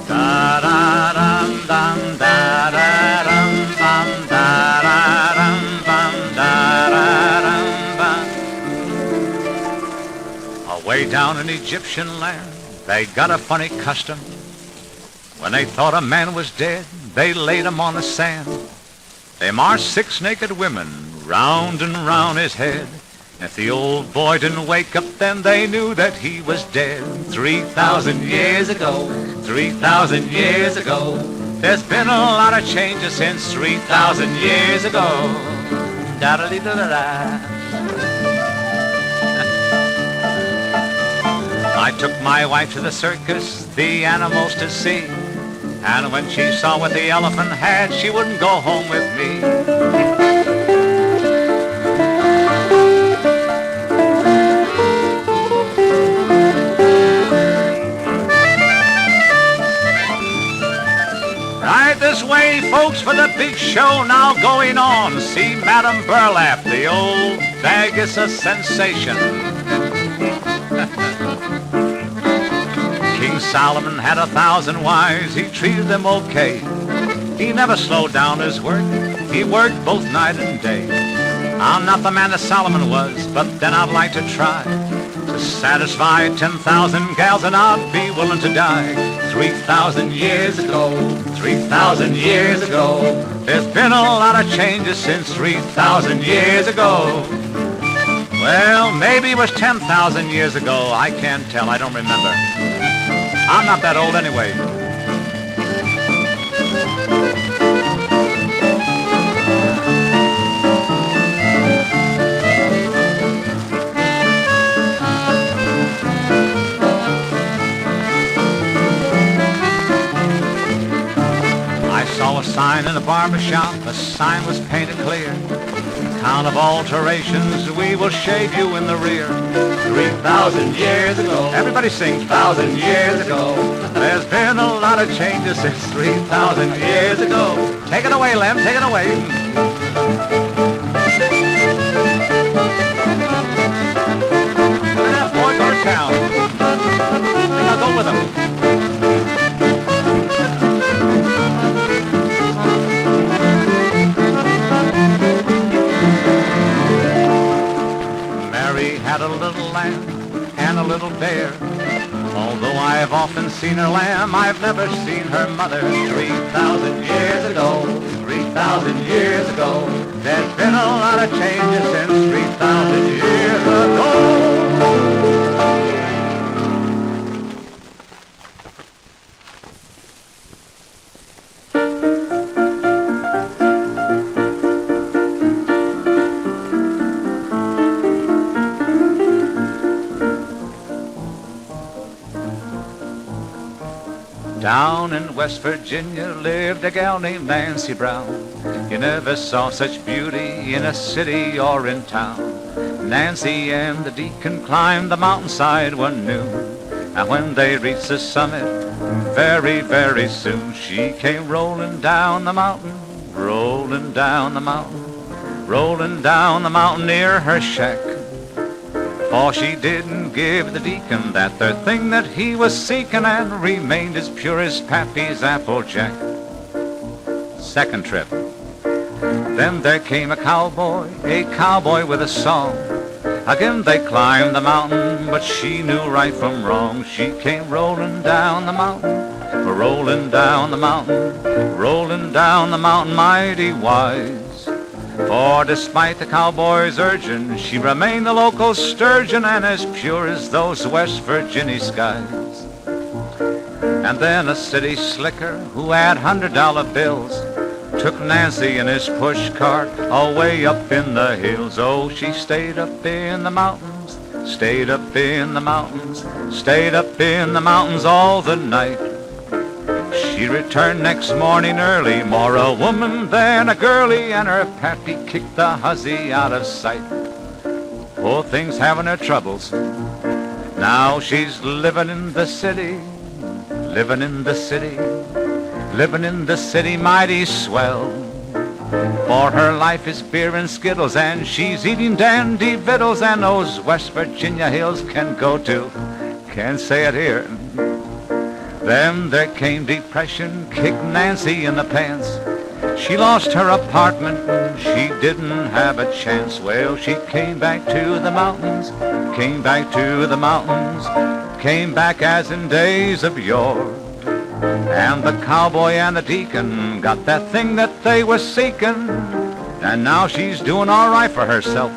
Da-da-dum-dum, da-da-dum-bum, da-da-dum-bum, da-da-dum-bum. Away down in Egyptian land, they got a funny custom. When they thought a man was dead, they laid him on the sand. They marched 6 naked women round and round his head. If the old boy didn't wake up, then they knew that he was dead. 3,000 years ago, 3,000 years ago, there's been a lot of changes since 3,000 years ago. Da-da-dee-da-da-da. I took my wife to the circus, the animals to see. And when she saw what the elephant had, she wouldn't go home with me. Right this way, folks, for the big show now going on. See Madame Burlap, the old bag is a sensation. King Solomon had 1,000 wives, he treated them okay. He never slowed down his work, he worked both night and day. I'm not the man that Solomon was, but then I'd like to try to satisfy 10,000 gals, and I'd be willing to die. 3,000 years ago, 3,000 years ago, there's been a lot of changes since 3,000 years ago. Well, maybe it was 10,000 years ago, I can't tell, I don't remember. I'm not that old anyway. I saw a sign in the barber shop. The sign was painted clear. Count of alterations, we will shave you in the rear. 3,000 years ago, everybody sings 1,000 years ago. There's been a lot of changes since 3,000 years ago. Take it away, Lem, take it away. Look at that boy go to town. I think I'll go with him. Had a little lamb and a little bear. Although I've often seen her lamb, I've never seen her mother. 3,000 years ago, 3,000 years ago, there's been a lot of changes since 3,000 years ago. Down in West Virginia lived a gal named Nancy Brown. You never saw such beauty in a city or in town. Nancy and the deacon climbed the mountainside one noon. And when they reached the summit, very, very soon, she came rolling down the mountain, rolling down the mountain, rolling down the mountain near her shack. For she didn't give the deacon that there thing that he was seeking, and remained as pure as Pappy's Applejack. Second trip. Then there came a cowboy with a song. Again they climbed the mountain, but she knew right from wrong. She came rolling down the mountain, rolling down the mountain, rolling down the mountain mighty wise. For despite the cowboy's urging, she remained the local sturgeon, and as pure as those West Virginia skies. And then a city slicker who had $100 bills took Nancy in his push cart away up in the hills. Oh, she stayed up in the mountains, stayed up in the mountains, stayed up in the mountains all the night. She returned next morning early, more a woman than a girlie, and her pappy kicked the hussy out of sight. Poor thing's having her troubles. Now she's living in the city, living in the city, living in the city mighty swell. For her life is beer and skittles, and she's eating dandy victuals, and those West Virginia hills can go to Can't say it here. Then there came depression, kicked Nancy in the pants. She lost her apartment, she didn't have a chance. Well, she came back to the mountains, came back to the mountains, came back as in days of yore. And the cowboy and the deacon got that thing that they were seeking, and now she's doing all right for herself.